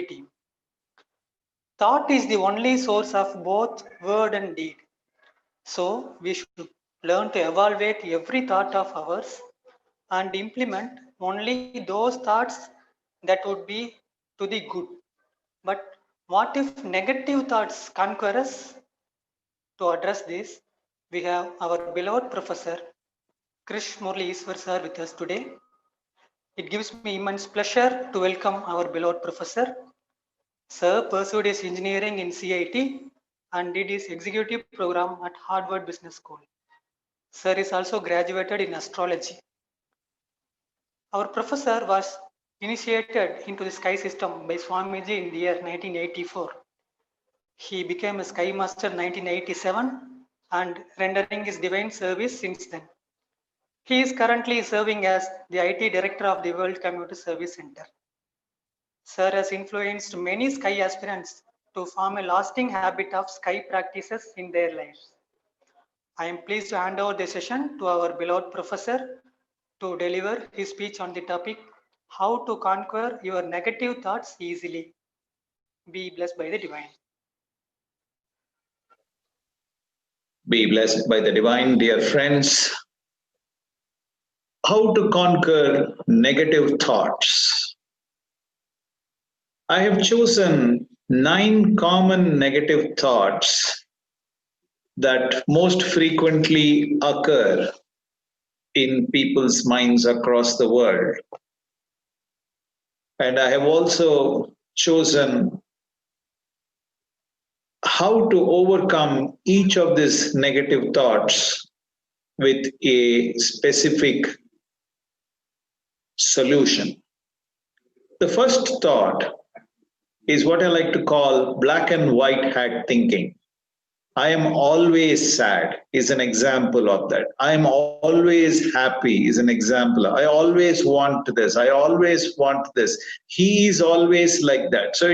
team. Thought is the only source of both word and deed. So we should learn to evaluate every thought of ours and implement only those thoughts that would be to the good. But what if negative thoughts conquer us? To address this, we have our beloved professor Krish Murali Eswar sir with us today. It gives me immense pleasure to welcome our beloved professor. Sir pursued his engineering in CIT and did his executive program at Harvard Business School. Sir is also graduated in astrology. Our professor was initiated into the sky system by Swamiji in the year 1984. He became a sky master in 1987 and rendering his divine service since then. He is currently serving as the IT director of the World Community Service Center. Sir has influenced many sky aspirants to form a lasting habit of sky practices in their lives. I am pleased to hand over the session to our beloved professor to deliver his speech on the topic, How to Conquer Your Negative Thoughts Easily. Be blessed by the divine. Be blessed by the divine, dear friends. How to conquer negative thoughts. I have chosen 9 common negative thoughts that most frequently occur in people's minds across the world. And I have also chosen how to overcome each of these negative thoughts with a specific solution. The first thought is what I like to call black and white hat thinking. I am always sad is an example of that. I am always happy is an example. I always want this. I always want this. He is always like that. So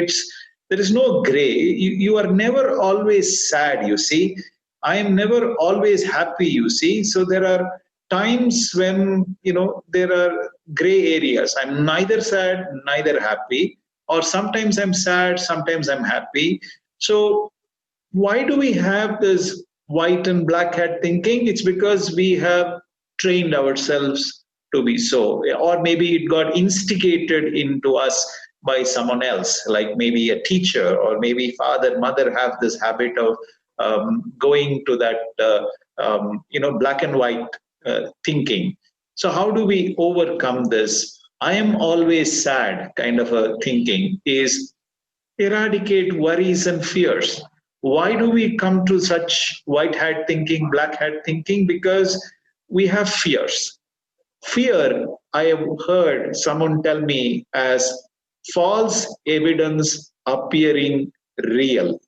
there is no gray. You are never always sad, you see. I am never always happy, you see. So there are times when, there are gray areas. I'm neither sad, neither happy. Or sometimes I'm sad, sometimes I'm happy. So why do we have this white and black hat thinking? It's because we have trained ourselves to be so, or maybe it got instigated into us by someone else, like maybe a teacher, or maybe father, mother have this habit of going to that, black and white thinking. So how do we overcome this? I am always sad kind of a thinking is eradicate worries and fears. Why do we come to such white hat thinking, black hat thinking? Because we have fears. Fear, I have heard someone tell me, as false evidence appearing real.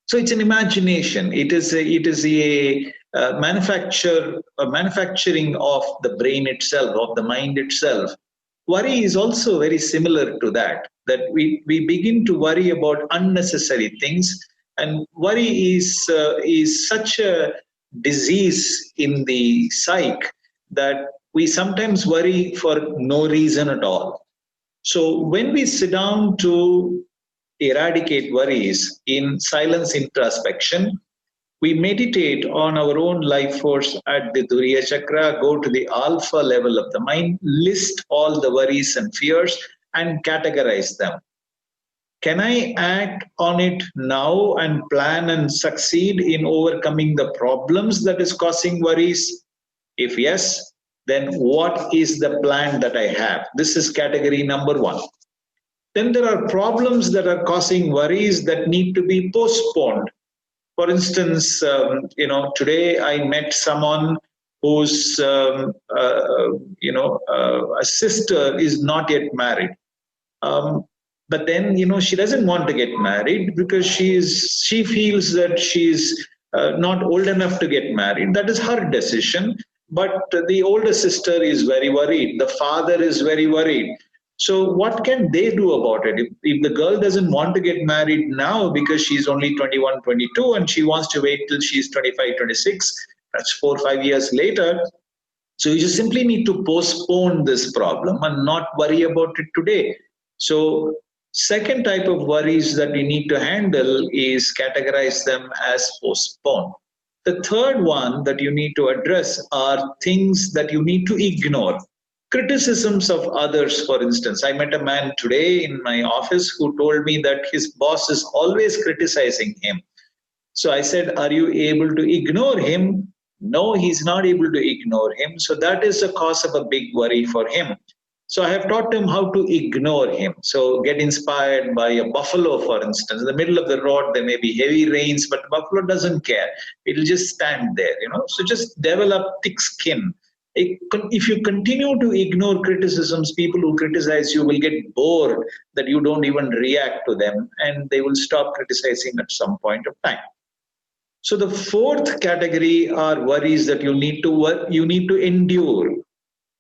So it's an imagination. It is a manufacturing of the brain itself, of the mind itself. Worry is also very similar to that we begin to worry about unnecessary things. And worry is such a disease in the psyche that we sometimes worry for no reason at all. So when we sit down to eradicate worries in silence introspection, we meditate on our own life force at the Turiya Chakra, go to the alpha level of the mind, list all the worries and fears and categorize them. Can I act on it now and plan and succeed in overcoming the problems that is causing worries? If yes, then what is the plan that I have? This is category number 1. Then there are problems that are causing worries that need to be postponed. For instance, today I met someone whose a sister is not yet married. But then, she doesn't want to get married because she feels that she's not old enough to get married. That is her decision. But the older sister is very worried. The father is very worried. So what can they do about it? If the girl doesn't want to get married now because she's only 21, 22 and she wants to wait till she's 25, 26, that's 4 or 5 years later. So you just simply need to postpone this problem and not worry about it today. So Second type of worries that you need to handle is categorize them as postpone. The third one that you need to address are things that you need to ignore. Criticisms of others, for instance. I met a man today in my office who told me that his boss is always criticizing him. So I said, are you able to ignore him? No, he's not able to ignore him. So that is the cause of a big worry for him. So I have taught him how to ignore him. So get inspired by a buffalo, for instance. In the middle of the road, there may be heavy rains, but the buffalo doesn't care. It'll just stand there, you know. So just develop thick skin. If you continue to ignore criticisms, people who criticize you will get bored that you don't even react to them, and they will stop criticizing at some point of time. So the fourth category are worries that you need to endure.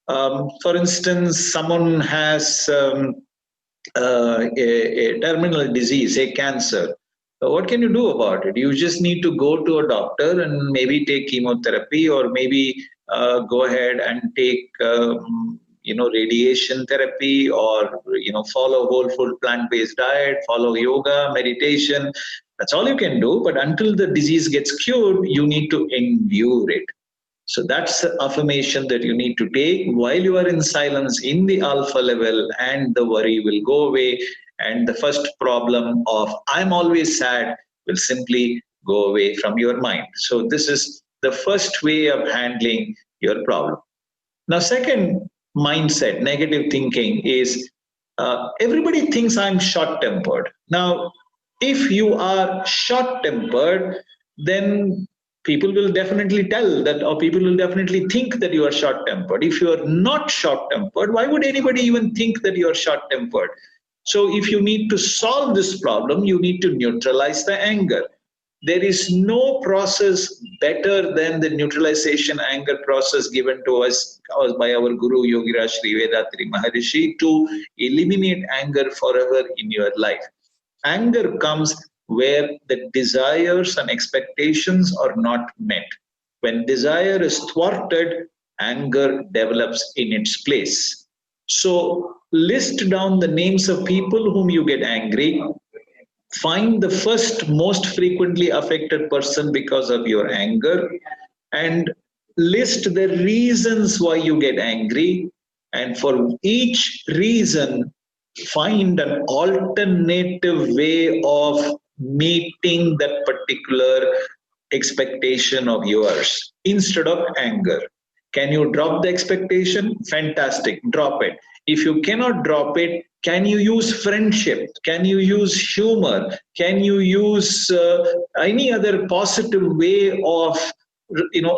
For instance, someone has a terminal disease, a cancer. What can you do about it? You just need to go to a doctor and maybe take chemotherapy, or maybe go ahead and take radiation therapy, or follow whole food plant-based diet, follow yoga, meditation. That's all you can do. But until the disease gets cured, you need to endure it. So that's the affirmation that you need to take while you are in silence in the alpha level, and the worry will go away. And the first problem of I'm always sad will simply go away from your mind. So this is the first way of handling your problem. Now, second mindset, negative thinking, is everybody thinks I'm short tempered. Now, if you are short tempered, then people will definitely tell that, or people will definitely think that you are short tempered. If you are not short tempered, why would anybody even think that you are short tempered? So, if you need to solve this problem, you need to neutralize the anger. There is no process better than the neutralization anger process given to us by our Guru Yogiraj Sri Vethathiri Maharishi to eliminate anger forever in your life. Anger comes where the desires and expectations are not met. When desire is thwarted, anger develops in its place. So list down the names of people whom you get angry. Find the first most frequently affected person because of your anger, and list the reasons why you get angry. And for each reason, find an alternative way of meeting that particular expectation of yours instead of anger. Can you drop the expectation? Fantastic, drop it. If you cannot drop it, can you use friendship? Can you use humor? Can you use any other positive way of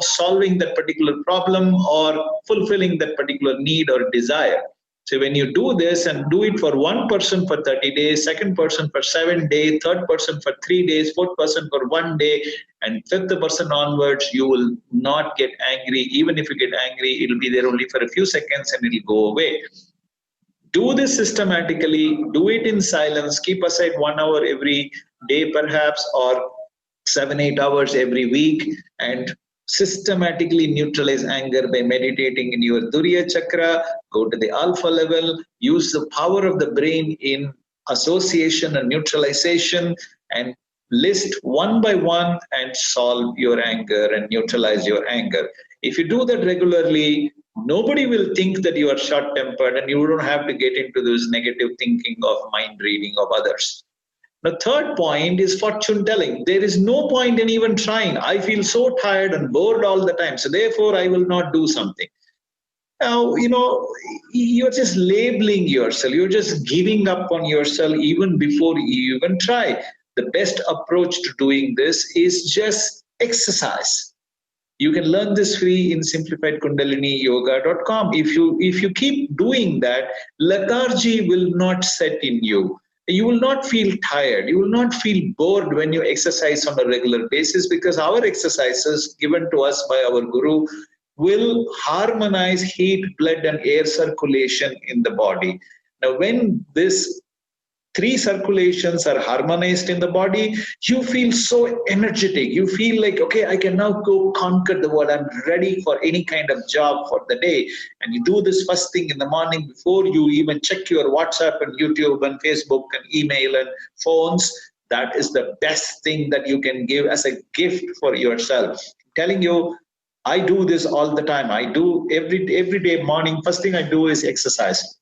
solving that particular problem or fulfilling that particular need or desire? So when you do this, and do it for one person for 30 days, second person for 7 days, third person for 3 days, fourth person for 1 day, and fifth person onwards, you will not get angry. Even if you get angry, it'll be there only for a few seconds and it'll go away. Do this systematically, do it in silence, keep aside 1 hour every day perhaps, or 7-8 hours every week, and systematically neutralize anger by meditating in your Duriya chakra. Go to the alpha level, use the power of the brain in association and neutralization, and list one by one and solve your anger and neutralize your anger. If you do that regularly, nobody will think that you are short tempered, and you don't have to get into this negative thinking of mind reading of others. The third point is fortune telling. There is no point in even trying. I feel so tired and bored all the time, so therefore I will not do something. Now, you're just labeling yourself. You're just giving up on yourself even before you even try. The best approach to doing this is just exercise. You can learn this free in simplifiedkundaliniyoga.com. If you keep doing that, lethargy will not set in you. You will not feel tired. You will not feel bored when you exercise on a regular basis, because our exercises given to us by our Guru will harmonize heat, blood, and air circulation in the body. Now, when this three circulations are harmonized in the body, you feel so energetic. You feel like, okay, I can now go conquer the world. I'm ready for any kind of job for the day. And you do this first thing in the morning before you even check your WhatsApp and YouTube and Facebook and email and phones. That is the best thing that you can give as a gift for yourself. I'm telling you, I do this all the time. I do every day morning. First thing I do is exercise.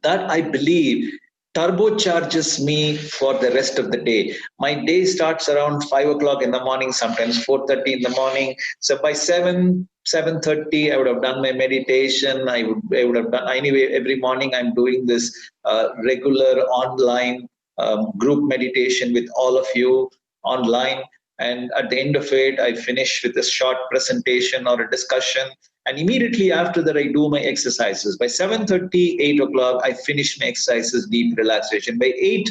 That I believe turbocharges me for the rest of the day. My day starts around 5 o'clock in the morning, sometimes 4:30 in the morning. So by 7:30, I would have done my meditation. I would have done anyway. Every morning, I'm doing this regular online group meditation with all of you online. And at the end of it, I finish with a short presentation or a discussion. And immediately after that, I do my exercises. By 7:30, 8 o'clock, I finish my exercises, deep relaxation. By 8,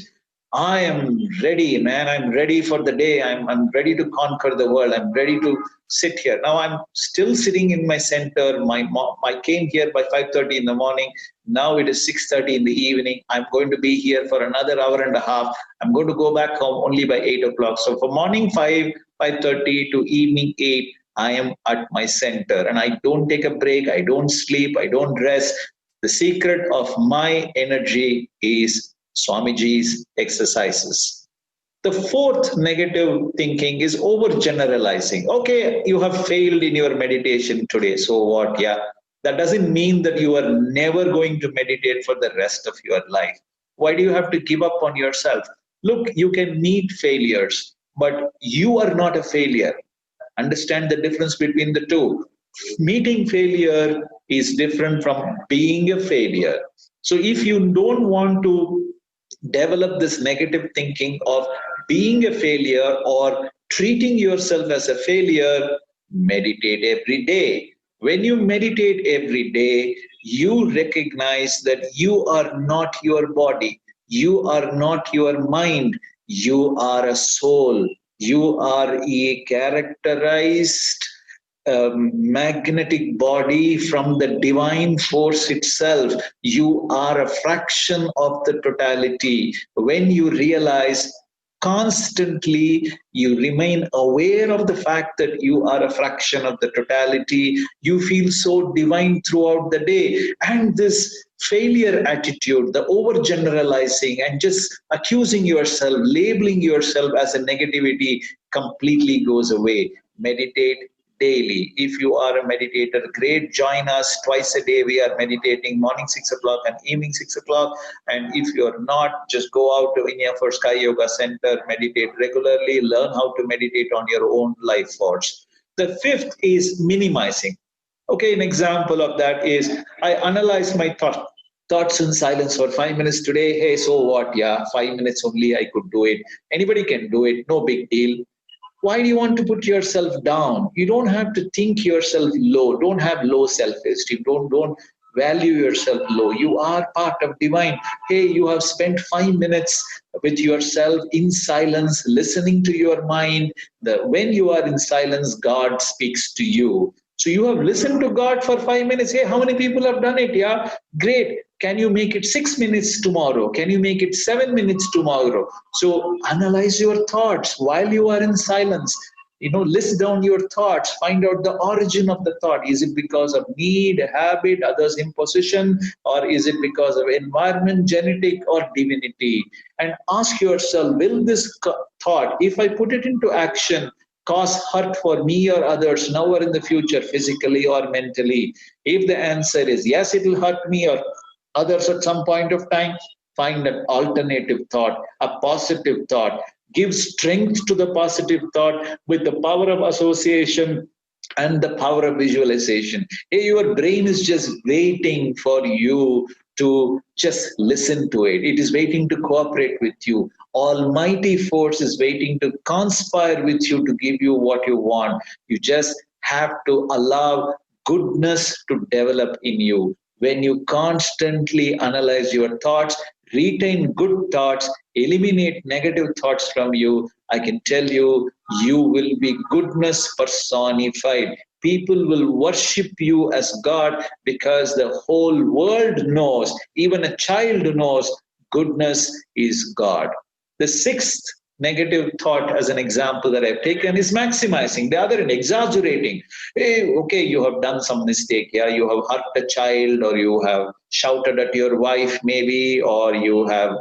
I am ready, man. I'm ready for the day. I'm ready to conquer the world. I'm ready to sit here. Now I'm still sitting in my center. I came here by 5:30 in the morning. Now it is 6:30 in the evening. I'm going to be here for another hour and a half. I'm going to go back home only by 8 o'clock. So from morning 5, 5:30 to evening 8, I am at my center and I don't take a break. I don't sleep. I don't rest. The secret of my energy is Swamiji's exercises. The fourth negative thinking is overgeneralizing. Okay, you have failed in your meditation today. So what? Yeah. That doesn't mean that you are never going to meditate for the rest of your life. Why do you have to give up on yourself? Look, you can meet failures, but you are not a failure. Understand the difference between the two. Meeting failure is different from being a failure. So if you don't want to develop this negative thinking of being a failure or treating yourself as a failure, meditate every day. When you meditate every day, you recognize that you are not your body, you are not your mind, you are a soul, you are a characterized magnetic body from the divine force itself. You are a fraction of the totality. When you realize constantly, you remain aware of the fact that you are a fraction of the totality, you feel so divine throughout the day. And this failure attitude, the overgeneralizing and just accusing yourself, labeling yourself as a negativity completely goes away. Meditate daily. If you are a meditator, great, join us twice a day. We are meditating morning 6 o'clock and evening 6 o'clock. And if you're not, just go out to India for Sky Yoga Center, meditate regularly, learn how to meditate on your own life force. The fifth is minimizing. Okay, an example of that is I analyze my thoughts in silence for 5 minutes today. Hey, so what? Yeah, 5 minutes only, I could do it. Anybody can do it, no big deal. Why do you want to put yourself down? You don't have to think yourself low. Don't have low self-esteem. Don't value yourself low. You are part of divine. Hey, you have spent 5 minutes with yourself in silence, listening to your mind. When you are in silence, God speaks to you. So you have listened to God for 5 minutes. Hey, how many people have done it? Yeah, great. Can you make it 6 minutes tomorrow? Can you make it 7 minutes tomorrow? So analyze your thoughts while you are in silence. List down your thoughts, find out the origin of the thought. Is it because of need, habit, others' imposition, or is it because of environment, genetic, or divinity? And ask yourself, will this thought, if I put it into action, cause hurt for me or others now or in the future, physically or mentally? If the answer is yes, it will hurt me or others at some point of time, find an alternative thought, a positive thought. Give strength to the positive thought with the power of association and the power of visualization. Hey, your brain is just waiting for you to just listen to it. It is waiting to cooperate with you. Almighty force is waiting to conspire with you to give you what you want. You just have to allow goodness to develop in you. When you constantly analyze your thoughts, retain good thoughts, eliminate negative thoughts from you, I can tell you, you will be goodness personified. People will worship you as God because the whole world knows, even a child knows, goodness, is God. The sixth negative thought, as an example that I've taken, is maximizing. The other end, exaggerating. Hey, okay, you have done some mistake. Yeah, you have hurt a child, or you have shouted at your wife, maybe, or you have,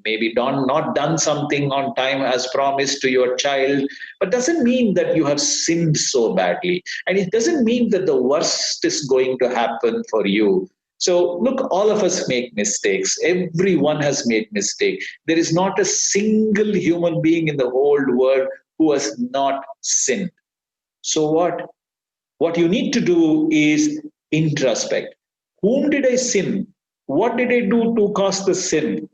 maybe not done something on time as promised to your child, but doesn't mean that you have sinned so badly, and it doesn't mean that the worst is going to happen for you. So look, all of us make mistakes. Everyone has made mistake. There is not a single human being in the whole world who has not sinned. So what you need to do is introspect. Whom did I sin? What did I do to cause the sin?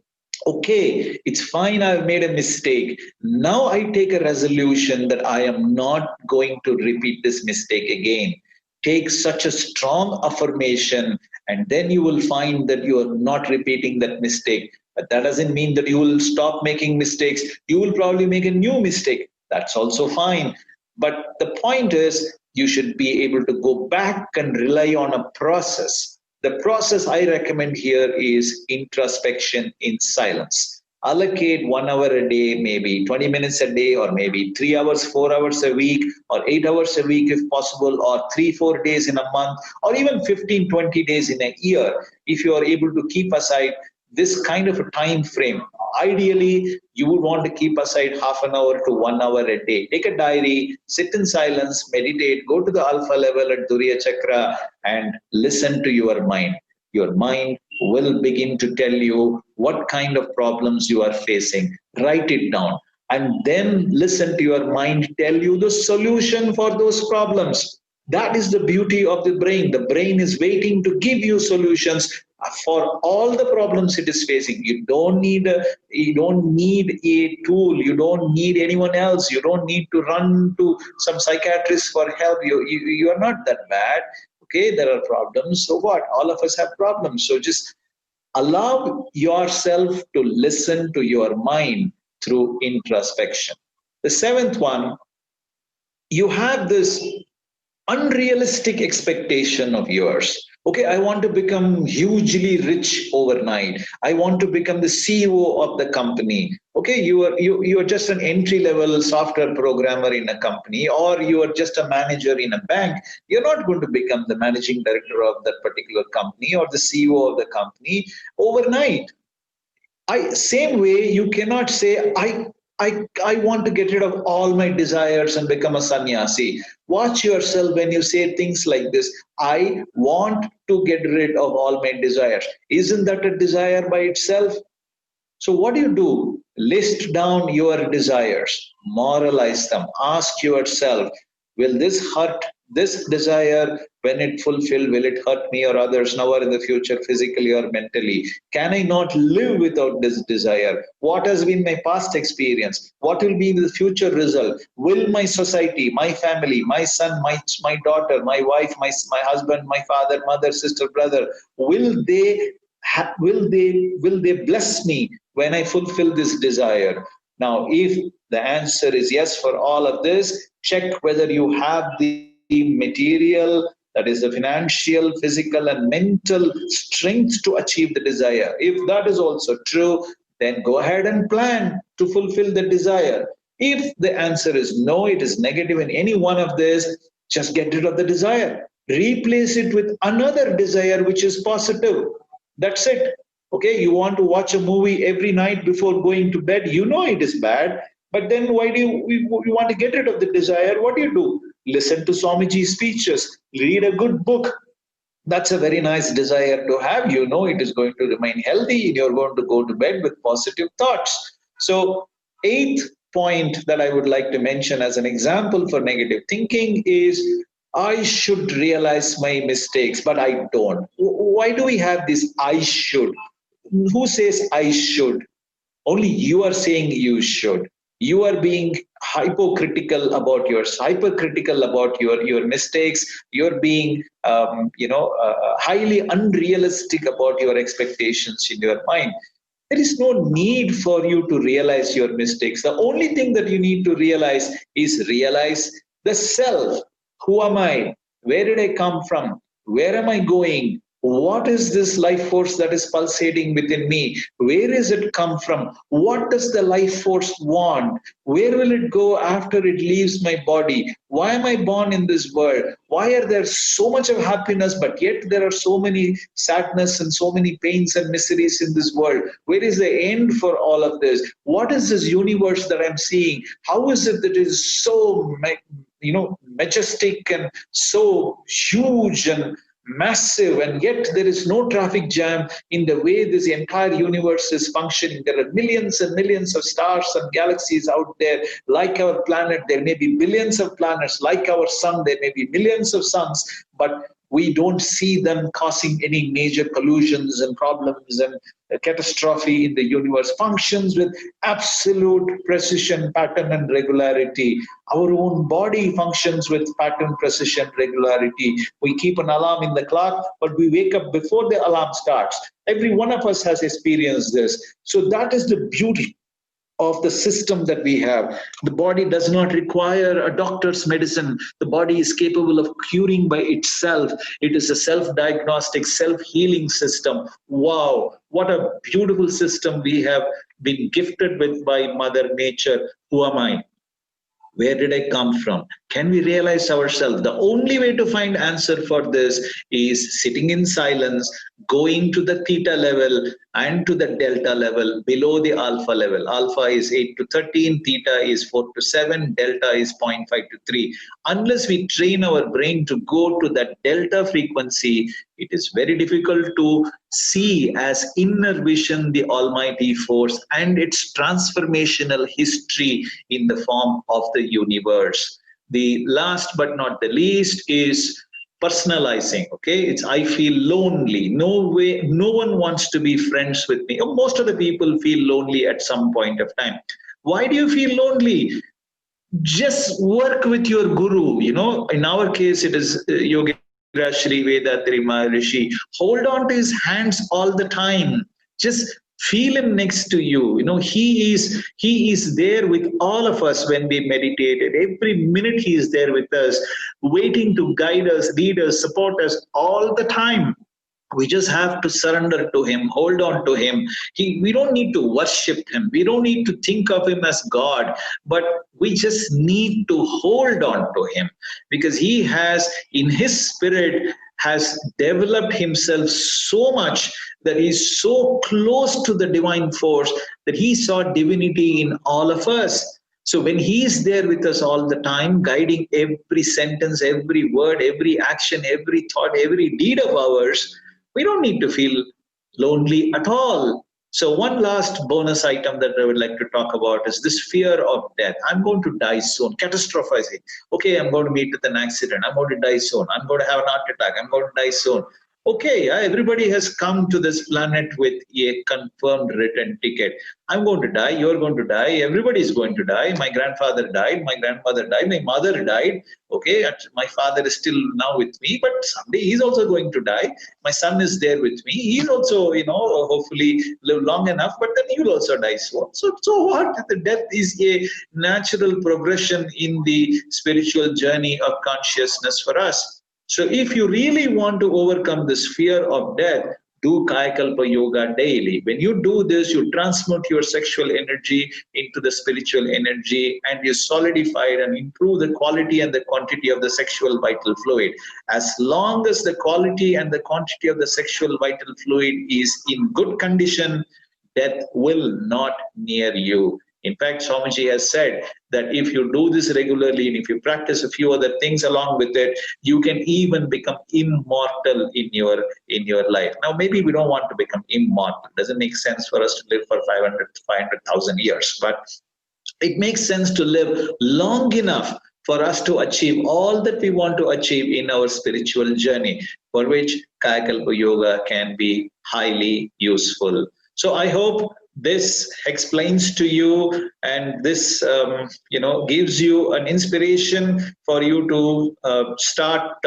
Okay, it's fine, I've made a mistake. Now I take a resolution that I am not going to repeat this mistake again. Take such a strong affirmation, and then you will find that you are not repeating that mistake. But that doesn't mean that you will stop making mistakes. You will probably make a new mistake. That's also fine. But the point is, you should be able to go back and rely on a process. The process I recommend here is introspection in silence. Allocate 1 hour a day, maybe 20 minutes a day, or maybe 3 hours, 4 hours a week, or 8 hours a week if possible, or 3, 4 days in a month, or even 15, 20 days in a year. If you are able to keep aside this kind of a time frame, ideally you would want to keep aside half an hour to 1 hour a day. Take a diary, sit in silence, meditate, go to the alpha level at Duriya Chakra, and listen to your mind. Your mind will begin to tell you what kind of problems you are facing. Write it down, and then listen to your mind tell you the solution for those problems. That is the beauty of the brain. The brain is waiting to give you solutions for all the problems it is facing. You don't need a tool. You don't need anyone else. You don't need to run to some psychiatrist for help. You are not that bad. Okay, there are problems. So what? All of us have problems. So just allow yourself to listen to your mind through introspection. The seventh one, you have this unrealistic expectation of yours. Okay, I want to become hugely rich overnight. I want to become the CEO of the company. Okay, you are just an entry level software programmer in a company, or you are just a manager in a bank. You're not going to become the managing director of that particular company or the CEO of the company overnight. Same way, you cannot say I want to get rid of all my desires and become a sannyasi. Watch yourself when you say things like this. I want to get rid of all my desires. Isn't that a desire by itself? So what do? List down your desires, moralize them, ask yourself, will this hurt this desire when it fulfilled? Will it hurt me or others now or in the future, physically or mentally? Can I not live without this desire? What has been my past experience? What will be the future result? Will my society, my family, my son, my daughter, my wife, my husband, my father, mother, sister, brother, will they bless me when I fulfill this desire? Now, if the answer is yes for all of this, check whether you have the material, that is the financial, physical, and mental strength to achieve the desire. If that is also true, then go ahead and plan to fulfill the desire. If the answer is no, it is negative in any one of this, just get rid of the desire. Replace it with another desire which is positive. That's it. Okay, you want to watch a movie every night before going to bed. You know it is bad, but then why do you want to get rid of the desire? What do? Listen to Swamiji's speeches, read a good book. That's a very nice desire to have. You know it is going to remain healthy and you're going to go to bed with positive thoughts. So, eighth point that I would like to mention as an example for negative thinking is I should realize my mistakes, but I don't. Why do we have this I should? Who says I should? Only you are saying you should. You are being hypercritical about your mistakes. You're being highly unrealistic about your expectations in your mind. There is no need for you to realize your mistakes. The only thing that you need to realize is realize the self. Who am I? Where did I come from? Where am I going? What is this life force that is pulsating within me? Where is it come from? What does the life force want? Where will it go after it leaves my body? Why am I born in this world? Why are there so much of happiness, but yet there are so many sadness and so many pains and miseries in this world? Where is the end for all of this? What is this universe that I'm seeing? How is it that it is so majestic and so huge and massive, and yet there is no traffic jam in the way this entire universe is functioning? There are millions and millions of stars and galaxies out there. Like our planet, there may be billions of planets. Like our sun, there may be millions of suns, but we don't see them causing any major collisions and problems and catastrophe in the universe. Functions with absolute precision, pattern, and regularity. Our own body functions with pattern, precision, regularity. We keep an alarm in the clock, but we wake up before the alarm starts. Every one of us has experienced this. So that is the beauty of the system that we have. The body does not require a doctor's medicine. The body is capable of curing by itself. It is a self-diagnostic, self-healing system. Wow, what a beautiful system we have been gifted with by Mother Nature. Who am I? Where did I come from? Can we realize ourselves? The only way to find answer for this is sitting in silence, going to the theta level and to the delta level below the alpha level. Alpha is 8 to 13, theta is 4 to 7, delta is 0.5 to 3. Unless we train our brain to go to that delta frequency, it is very difficult to see as inner vision the almighty force and its transformational history in the form of the universe. The last but not the least is personalizing. Okay, it's I feel lonely. No one wants to be friends with me. Most of the people feel lonely at some point of time. Why do you feel lonely? Just work with your guru. In our case, it is Yogi Shri Vethathiri Maharishi. Hold on to his hands all the time. Just feel him next to you. He is there with all of us when we meditate. And every minute he is there with us, waiting to guide us, lead us, support us all the time. We just have to surrender to him, hold on to him. We don't need to worship him. We don't need to think of him as God, but we just need to hold on to him, because he has, in his spirit, has developed himself so much that he's so close to the divine force that he saw divinity in all of us. So when he is there with us all the time, guiding every sentence, every word, every action, every thought, every deed of ours, we don't need to feel lonely at all. So one last bonus item that I would like to talk about is this fear of death. I'm going to die soon. Catastrophizing. Okay, I'm going to meet with an accident. I'm going to die soon. I'm going to have an heart attack. I'm going to die soon. Okay, everybody has come to this planet with a confirmed written ticket. I'm going to die. You're going to die. Everybody is going to die. My grandfather died. My grandmother died. My mother died. Okay, my father is still now with me, but someday he's also going to die. My son is there with me. He's also, hopefully live long enough, but then he will also die soon. So what? The death is a natural progression in the spiritual journey of consciousness for us. So if you really want to overcome this fear of death, do Kayakalpa Yoga daily. When you do this, you transmute your sexual energy into the spiritual energy, and you solidify it and improve the quality and the quantity of the sexual vital fluid. As long as the quality and the quantity of the sexual vital fluid is in good condition, death will not near you. In fact, Swamiji has said that if you do this regularly and if you practice a few other things along with it, you can even become immortal in your life. Now, maybe we don't want to become immortal. It doesn't make sense for us to live for 500,000 years, but it makes sense to live long enough for us to achieve all that we want to achieve in our spiritual journey, for which Kayakalpa Yoga can be highly useful. So I hope this explains to you, and this gives you an inspiration for you to start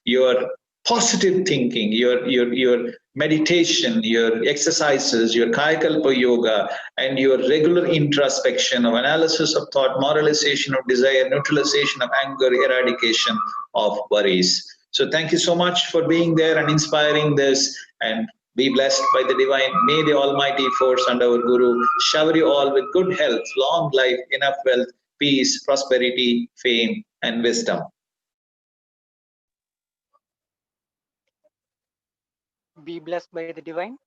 your positive thinking, your meditation, your exercises, your Kayakalpa Yoga, and your regular introspection of analysis of thought, moralization of desire, neutralization of anger, eradication of worries. So thank you so much for being there and inspiring this, and be blessed by the divine. May the Almighty force and our Guru shower you all with good health, long life, enough wealth, peace, prosperity, fame, and wisdom. Be blessed by the divine.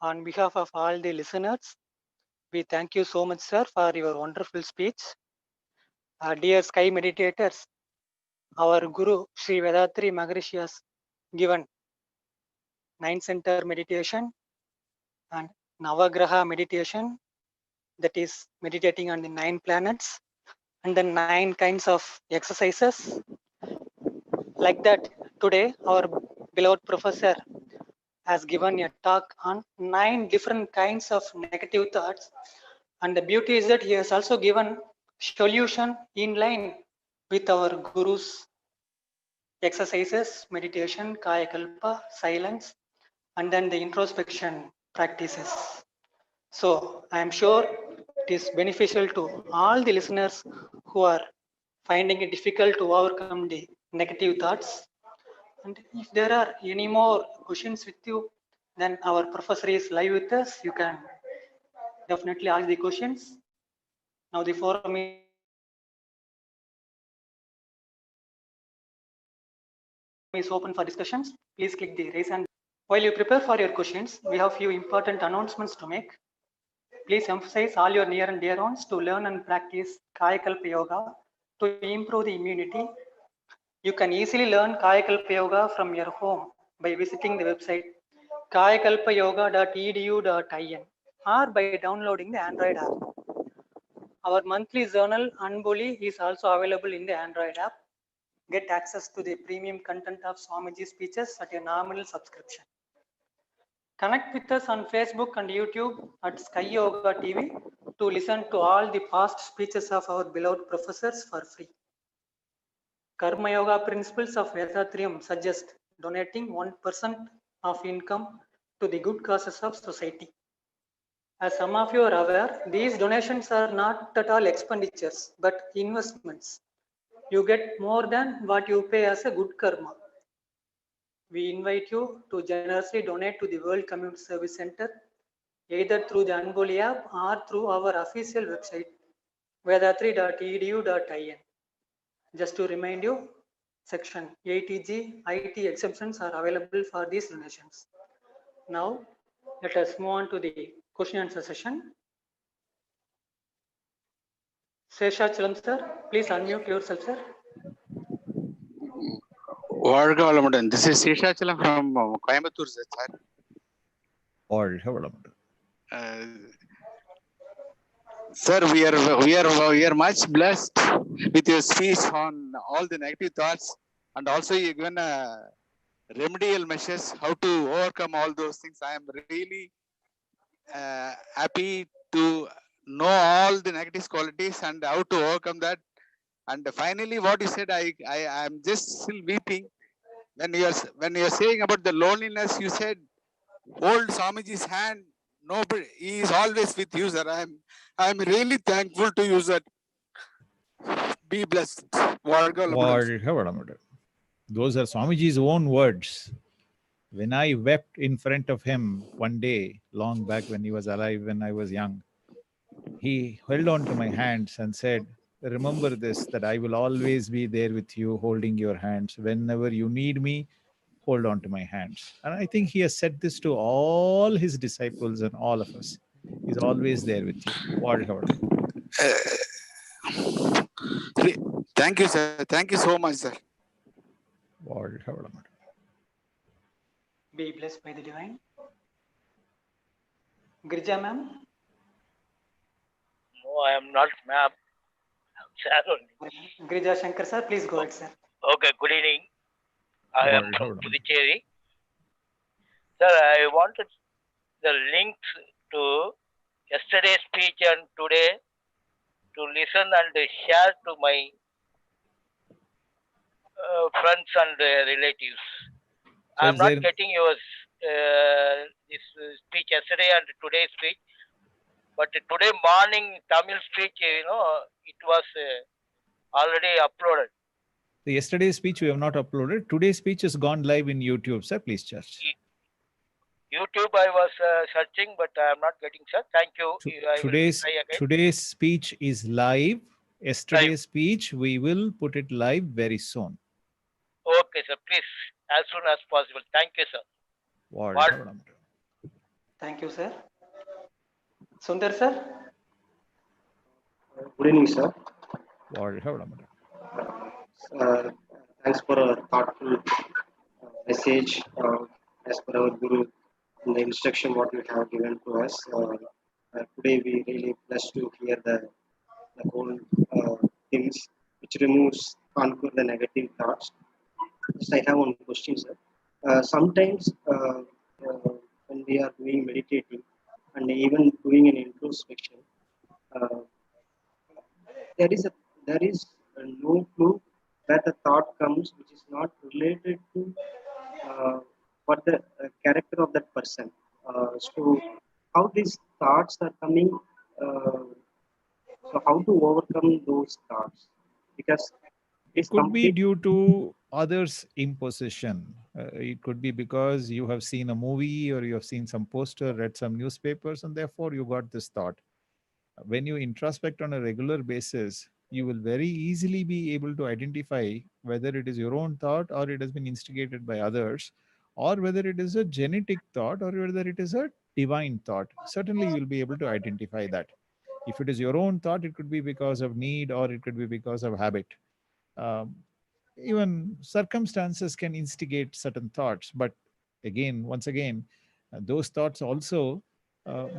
On behalf of all the listeners, we thank you so much, sir, for your wonderful speech. Dear Sky meditators, our Guru Sri Vethathiri Maharishi has given 9 center meditation and Navagraha meditation, that is meditating on the 9 planets, and the 9 kinds of exercises. Like that, today our beloved professor has given a talk on 9 different kinds of negative thoughts. And the beauty is that he has also given solution in line with our Guru's exercises, meditation, Kaya Kalpa, silence, and then the introspection practices. So I am sure it is beneficial to all the listeners who are finding it difficult to overcome the negative thoughts. And if there are any more questions with you, then our professor is live with us. You can definitely ask the questions. Now the forum is open for discussions. Please click the raise hand button. While you prepare for your questions, we have few important announcements to make. Please emphasize all your near and dear ones to learn and practice Kaya Kalpa Yoga to improve the immunity. You can easily learn Kaya Kalpa Yoga from your home by visiting the website kayakalpayoga.edu.in or by downloading the Android app. Our monthly journal Anboli is also available in the Android app. Get access to the premium content of Swamiji's speeches at a nominal subscription. Connect with us on Facebook and YouTube at Sky Yoga TV to listen to all the past speeches of our beloved professors for free. Karma Yoga principles of Vethathirium suggest donating 1% of income to the good causes of society. As some of you are aware, these donations are not at all expenditures, but investments. You get more than what you pay as a good karma. We invite you to generously donate to the World Community Service Center, either through the Anboli app or through our official website, vethathiri.edu.in. Just to remind you, Section 80G IT exemptions are available for these donations. Now, let us move on to the question and answer session. Seshachalam sir, please unmute yourself, sir. This is Seshachalam from Coimbatore, sir. Sir, we are much blessed with your speech on all the negative thoughts, and also you given remedial measures how to overcome all those things. I am really happy to know all the negative qualities and how to overcome that. And finally, what you said, I am just still weeping when you are saying about the loneliness. You said, hold Swamiji's hand. Nobody, he is always with you, sir. I am really thankful to you, sir. Be blessed. Those are Swamiji's own words. When I wept in front of him one day, long back when he was alive, when I was young, he held on to my hands and said, remember this, that I will always be there with you, holding your hands. Whenever you need me, hold on to my hands. And I think he has said this to all his disciples and all of us. He's always there with you. Thank you, sir. Thank you so much, sir. Be blessed by the divine. Girija ma'am. No, I am not ma'am. Sharon. Girija Shankar sir, please go ahead, sir. Okay, good evening. I am from Puducherry. Sir, I wanted the links to yesterday's speech and today to listen and share to my friends and relatives. So I am not getting your this speech yesterday and today's speech, but today morning Tamil speech, it was already uploaded. The yesterday's speech we have not uploaded. Today's speech has gone live in YouTube, sir. Please search. YouTube, I was searching, but I am not getting, sir. Thank you. I will Today's try again. today's speech is live. Yesterday's speech we will put it live very soon. Okay, sir. Please, as soon as possible. Thank you, sir. What? Thank you, sir. Sundar, sir. Good evening, sir. Thanks for a thoughtful message as per our Guru and the instruction what you have given to us. Today we really blessed to hear the whole things which removes, conquer the negative thoughts. Just I have one question, sir. Sometimes when we are doing meditating and even doing an introspection, uh, there is no clue where the thought comes which is not related to uh, what the character of that person. So how these thoughts are coming, uh, so how to overcome those thoughts, because It could be due to others' imposition. It could be because you have seen a movie or you have seen some poster, read some newspapers, and therefore you got this thought. When you introspect on a regular basis, you will very easily be able to identify whether it is your own thought or it has been instigated by others, or whether it is a genetic thought or whether it is a divine thought. Certainly, you'll be able to identify that. If it is your own thought, it could be because of need or it could be because of habit. Um, Even circumstances can instigate certain thoughts, but again, once again, those thoughts also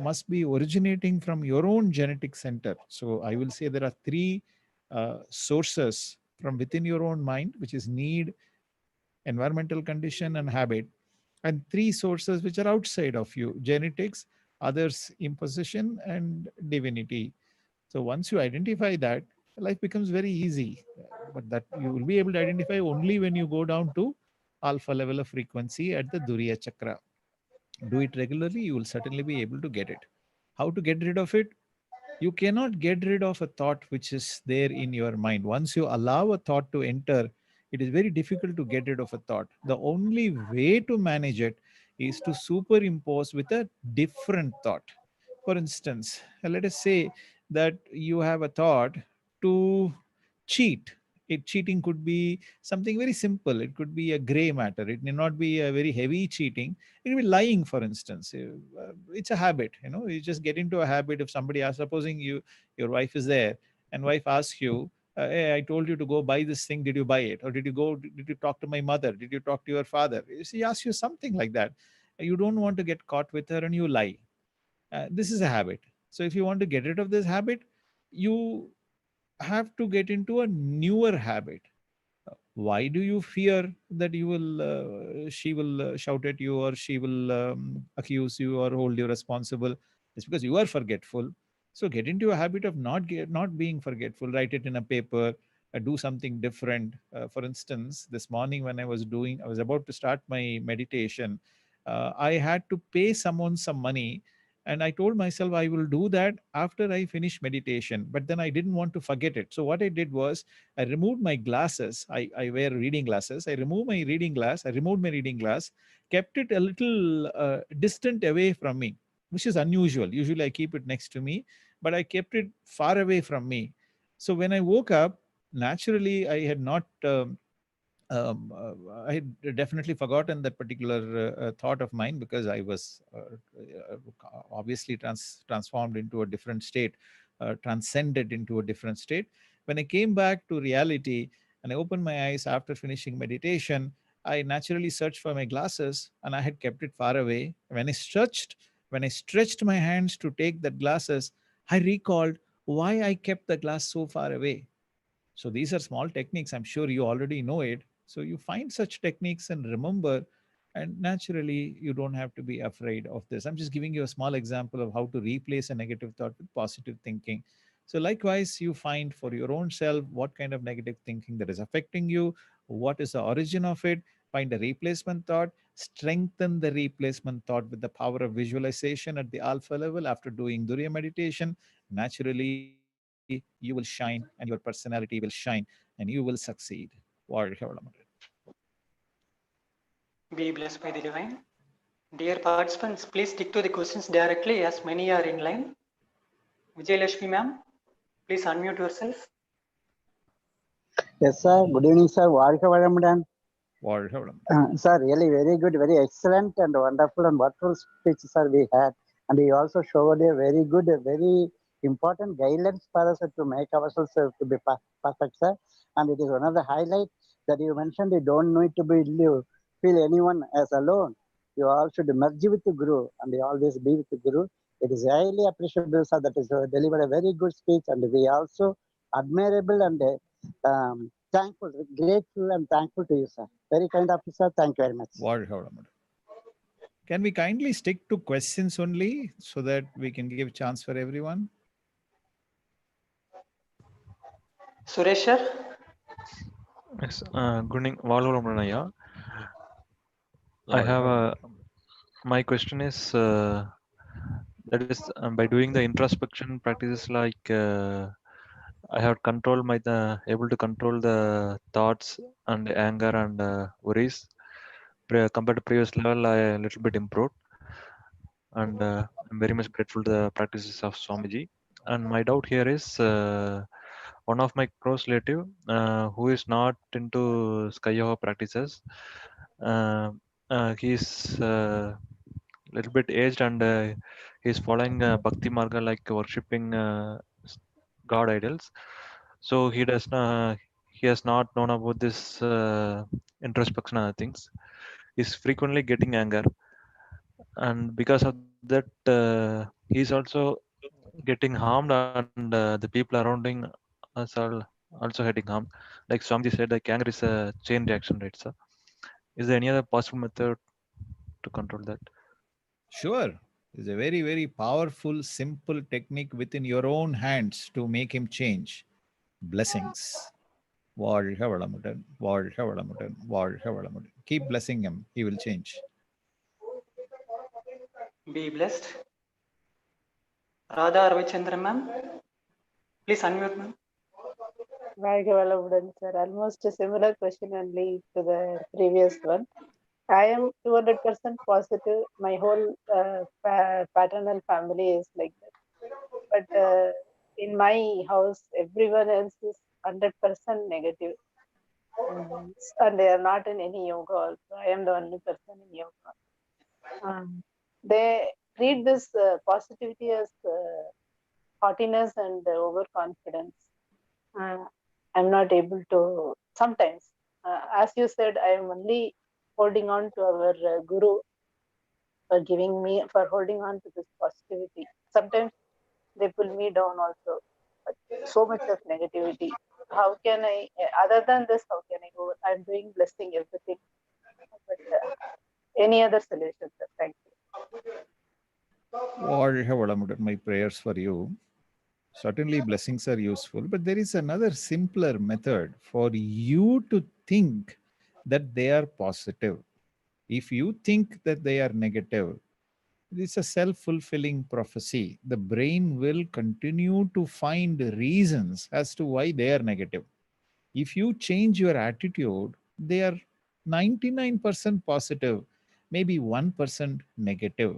must be originating from your own genetic center. So I will say there are three sources from within your own mind, which is need, environmental condition, and habit, and three sources which are outside of you: genetics, others imposition, and divinity. So once you identify that, life becomes very easy. But that you will be able to identify only when you go down to alpha level of frequency at the Duriya Chakra. Do it regularly, you will certainly be able to get it. How to get rid of it? You cannot get rid of a thought which is there in your mind. Once you allow a thought to enter, it is very difficult to get rid of a thought. The only way to manage it is to superimpose with a different thought. For instance, let us say that you have a thought to cheat. Cheating could be something very simple. It could be a gray matter. It may not be a very heavy cheating. It could be lying, for instance. It's a habit. You just get into a habit. If somebody asks, supposing your wife is there, and wife asks you, hey, I told you to go buy this thing. Did you buy it? Or did you talk to my mother? Did you talk to your father? She asks you something like that. You don't want to get caught with her and you lie. This is a habit. So if you want to get rid of this habit, you have to get into a newer habit. Why do you fear that she will shout at you, or she will accuse you or hold you responsible? It's because you are forgetful. So get into a habit of not being forgetful. Write it in a paper. Do something different. For instance, this morning when I was about to start my meditation. I had to pay someone some money, and I told myself I will do that after I finish meditation. But then I didn't want to forget it. So what I did was, I removed my glasses. I wear reading glasses. I removed my reading glass. I removed my reading glass, kept it a little distant away from me, which is unusual. Usually I keep it next to me, but I kept it far away from me. So when I woke up, naturally I had not. I had definitely forgotten that particular thought of mine, because I was obviously transformed into a different state, transcended into a different state. When I came back to reality and I opened my eyes after finishing meditation, I naturally searched for my glasses and I had kept it far away. When I stretched my hands to take that glasses, I recalled why I kept the glass so far away. So these are small techniques. I'm sure you already know it. So you find such techniques and remember, and naturally you don't have to be afraid of this. I'm just giving you a small example of how to replace a negative thought with positive thinking. So likewise, you find for your own self what kind of negative thinking that is affecting you, what is the origin of it, find a replacement thought, strengthen the replacement thought with the power of visualization at the alpha level after doing Duriya meditation. Naturally, you will shine and your personality will shine and you will succeed. வாழ்க வளமுடன். Be blessed by the divine. Dear participants, please stick to the questions directly as many are in line. Vijayalakshmi ma'am, please unmute yourself. Yes, sir. Good evening, sir. வாழ்க வளமுடன். வாழ்க வளமுடன். Sir, really very good, very excellent and wonderful and wonderful speech, sir, we had. And you also showed a very good, very important guidelines for us to make ourselves to be perfect, sir. And it is one of the highlights that you mentioned, you don't need to be feel anyone as alone. You all should merge with the Guru and you always be with the Guru. It is highly appreciable, sir, that is delivered a very good speech, and we also admirable and thankful, grateful and thankful to you, sir. Very kind of you, sir. Thank you very much. வாழ்க வளமுடன். Can we kindly stick to questions only so that we can give chance for everyone? Suresh sir. Yes, good evening, வாழ்க வளமுடன் ஐயா. I have my question is that is by doing the introspection practices, like I have controlled able to control the thoughts and anger and worries. Compared to previous level, I a little bit improved, and I'm very much grateful to the practices of Swamiji. And my doubt here is one of my close relative who is not into Sky Yoga practices. He's little bit aged, and he's following Bhakti Marga, like worshipping God idols. So he has not known about this introspection and other things. He's frequently getting anger, and because of that he's also getting harmed, and the people surrounding us are also getting harmed. Like Swamiji said, like anger is a chain reaction, right, sir? Is there any other possible method to control that? Sure. It's a very, very powerful, simple technique within your own hands to make him change. Blessings. வாழ்க வளமுடன், வாழ்க வளமுடன், வாழ்க வளமுடன். Keep blessing him. He will change. Be blessed. Radha Ravichandran ma'am, please unmute ma'am. வாழ்க வளமுடன், sir. Almost a similar question only to the previous one. I am 200% positive. My whole paternal family is like that. But in my house, everyone else is 100% negative. And they are not in any yoga also. I am the only person in yoga. They treat this positivity as haughtiness and overconfidence. I'm not able to, sometimes, as you said, I am only holding on to our Guru for holding on to this positivity. Sometimes they pull me down also, but so much of negativity. How can I, other than this, how can I go? I'm doing blessing everything, but any other solution, sir? Thank you. வாழ்க வளமுடன். My prayers for you. Certainly blessings are useful, but there is another simpler method for you to think that they are positive. If you think that they are negative, it's a self-fulfilling prophecy. The brain will continue to find reasons as to why they are negative. If you change your attitude, they are 99% positive, maybe 1% negative.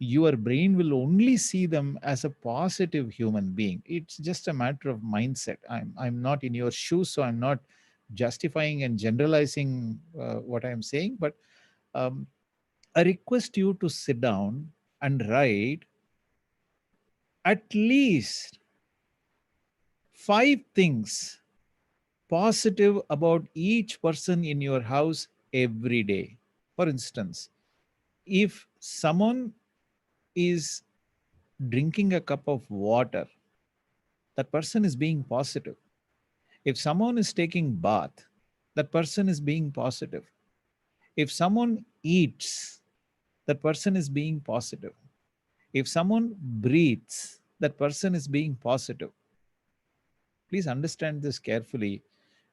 Your brain will only see them as a positive human being. It's just a matter of mindset. I'm not in your shoes, so I'm not justifying and generalizing what I'm saying, but I request you to sit down and write at least 5 things positive about each person in your house every day. For instance, if someone is drinking a cup of water, that person is being positive. If someone is taking bath, that person is being positive. If someone eats, that person is being positive. If someone breathes, that person is being positive. Please understand this carefully,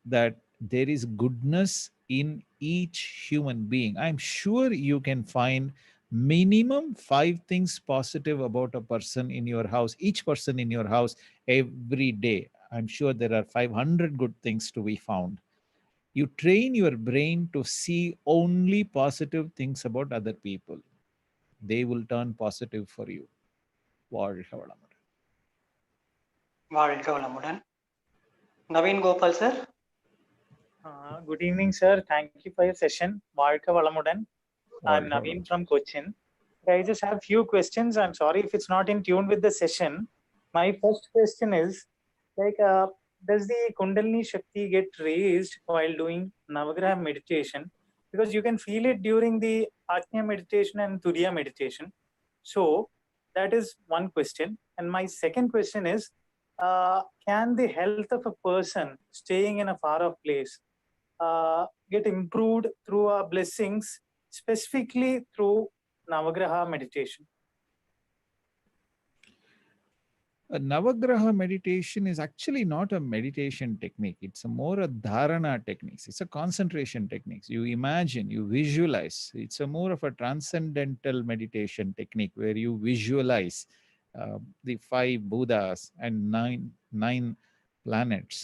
that there is goodness in each human being. I'm sure you can find minimum 5 things positive about a person in your house, each person in your house every day. I'm sure there are 500 good things to be found. You train your brain to see only positive things about other people. They will turn positive for you. வாழ்க வளமுடன். வாழ்க வளமுடன். Naveen Gopal sir. Good evening, sir. Thank you for your session. Varka Valamudan. I'm Naveen from Cochin. I just have few questions. I'm sorry if it's not in tune with the session. My first question is, like, does the Kundalini Shakti get raised while doing Navagraha meditation? Because you can feel it during the Ajna meditation and Turiya meditation. So that is one question. And my second question is, can the health of a person staying in a far off place get improved through our blessings, specifically through Navagraha meditation? A Navagraha meditation is actually not a meditation technique. It's a more a dharana technique. It's a concentration technique. You imagine, you visualize. It's a more of a transcendental meditation technique where you visualize the 5 Buddhas and nine planets,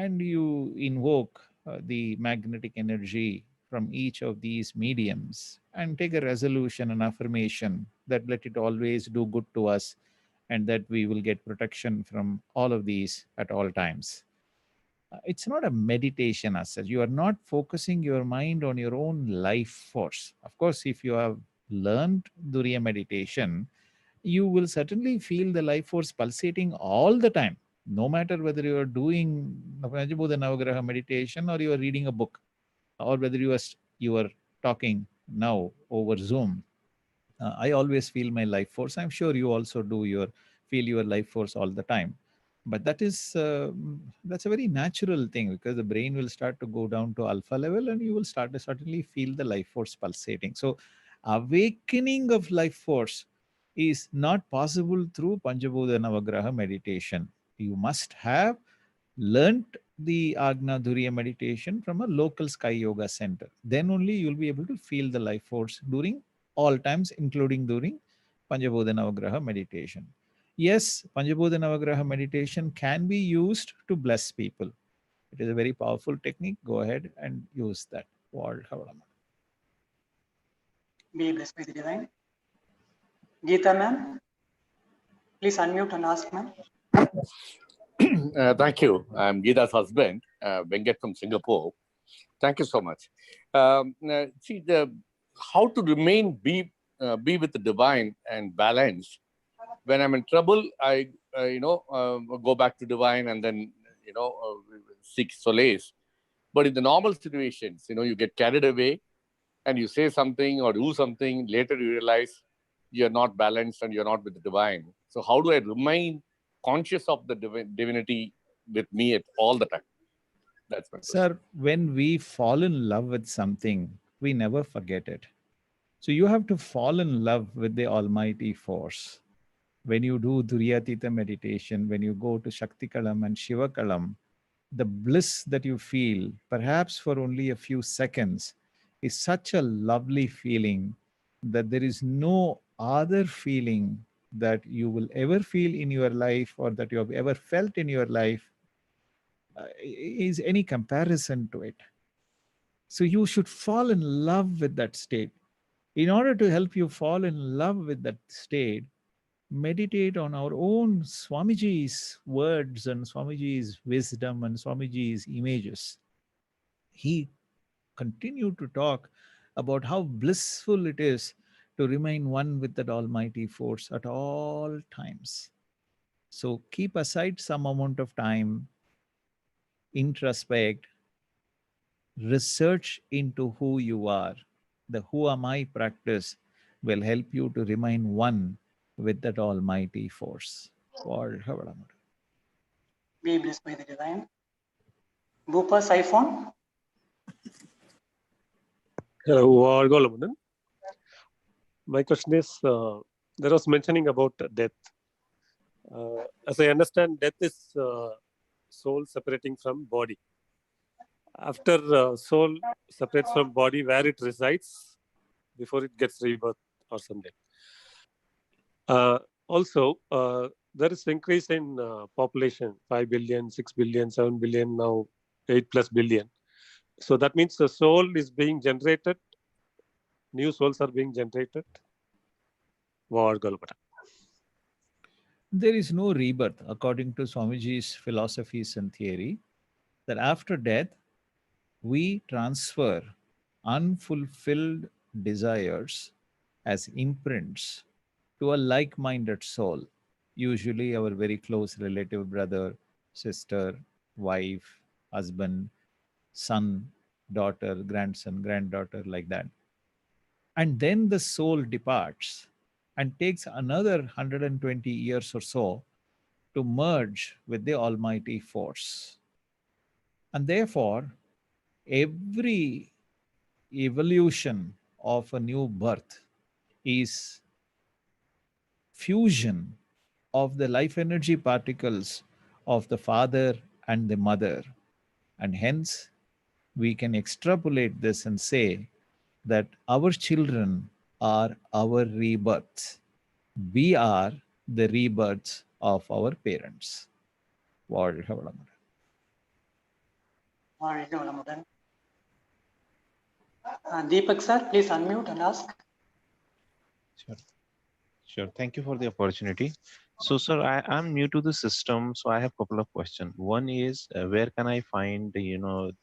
and you invoke the magnetic energy from each of these mediums and take a resolution and affirmation that let it always do good to us, and that we will get protection from all of these at all times. It's not a meditation as such. You are not focusing your mind on your own life force. Of course, if you have learned Duriya meditation, you will certainly feel the life force pulsating all the time, no matter whether you are doing Panchabuddha Navagraha meditation or you are reading a book, or whether you are talking now over Zoom. I always feel my life force. I'm sure you also feel your life force all the time. But that's a very natural thing, because the brain will start to go down to alpha level and you will start to certainly feel the life force pulsating. So awakening of life force is not possible through Panchabuddha Navagraha meditation. You must have learnt the Agna Duriya meditation from a local Sky Yoga center. Then only you'll be able to feel the life force during all times, including during Panchabuddha Navagraha meditation. Yes, Panchabuddha Navagraha meditation can be used to bless people. It is a very powerful technique. Go ahead and use that. Be blessed by the divine. Geeta ma'am, please unmute and ask ma'am. Thank you. I'm Geeta's husband, Venkat from Singapore. Thank you so much. See, how to be with the divine and balanced. When I'm in trouble, I go back to divine and then seek solace. But in the normal situations, you get carried away and you say something or do something. Later you realize you're not balanced and you're not with the divine. So how do I remain conscious of the divinity with me at all the time? That's my question. Sir, when we fall in love with something, we never forget it. So you have to fall in love with the Almighty Force. When you do Duriyatita meditation, when you go to Shakti Kalam and Shiva Kalam, the bliss that you feel, perhaps for only a few seconds, is such a lovely feeling that there is no other feeling that you will ever feel in your life, or that you have ever felt in your life, is any comparison to it. So you should fall in love with that state. In order to help you fall in love with that state, meditate on our own Swamiji's words and Swamiji's wisdom and Swamiji's images. He continued to talk about how blissful it is to remain one with that Almighty Force at all times. So keep aside some amount of time, introspect, research into who you are. The who am I practice will help you to remain one with that Almighty Force. Be blessed by the divine. Bhupa's iPhone. Hello, my question is, there was mentioning about death. As I understand, death is soul separating from body. After soul separates from body, where it resides before it gets rebirth or something. Also, there is increase in population, 5 billion, 6 billion, 7 billion, now 8+ billion. So that means the soul is being generated. New souls are being generated. There is no rebirth, according to Swamiji's philosophies and theory, that after death, we transfer unfulfilled desires as imprints to a like-minded soul, usually our very close relative, brother, sister, wife, husband, son, daughter, grandson, granddaughter, like that. And then the soul departs and takes another 120 years or so to merge with the Almighty Force. And therefore, every evolution of a new birth is fusion of the life energy particles of the father and the mother. And hence, we can extrapolate this and say that our children are our rebirths. We are the rebirths of our parents. வாழ்க வளமுடன். வாழ்க வளமுடன். Deepak sir, please unmute and ask. Sure. Thank you for the opportunity. So, sir, I'm new to the system, so I have a couple of questions. One is, where can I find,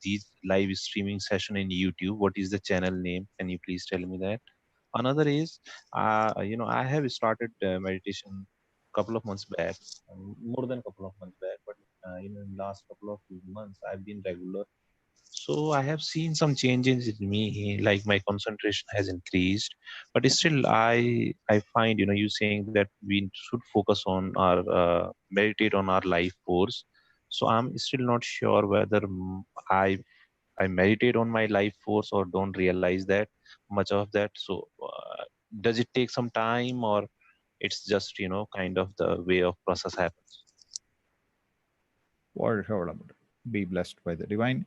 these live streaming session in YouTube? What is the channel name? Can you please tell me that? Another is, I have started meditation a couple of months back, more than a couple of months back, but in the last couple of months, I've been regular. So I have seen some changes in me, like my concentration has increased, but still I find, you saying that we should focus on our, meditate on our life force. So I'm still not sure whether I meditate on my life force or don't realize that much of that. So does it take some time, or it's just, kind of the way of process happens? வாழ்க வளமுடன். Be blessed by the divine.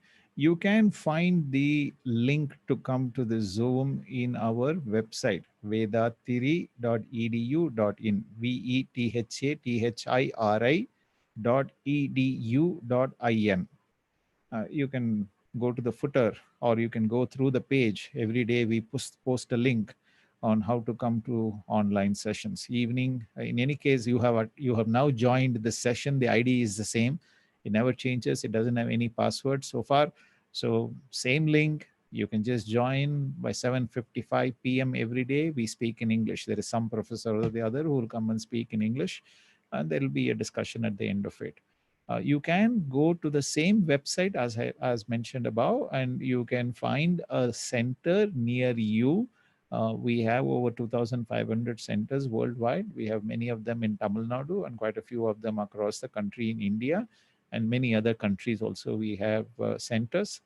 You can find the link to come to the Zoom in our website, vethathiri.edu.in, vethathiri.edu.in. You can go to the footer, or you can go through the page. Every day we post a link on how to come to online sessions. Evening, in any case, you have now joined the session. The ID is the same. It never changes. It doesn't have any password so far. So same link. You can just join by 7:55 p.m. every day. We speak in English. There is some professor or the other who will come and speak in English, and there will be a discussion at the end of it. You can go to the same website as mentioned above, and you can find a center near you. We have over 2,500 centers worldwide. We have many of them in Tamil Nadu and quite a few of them across the country in India, and many other countries also we have centers.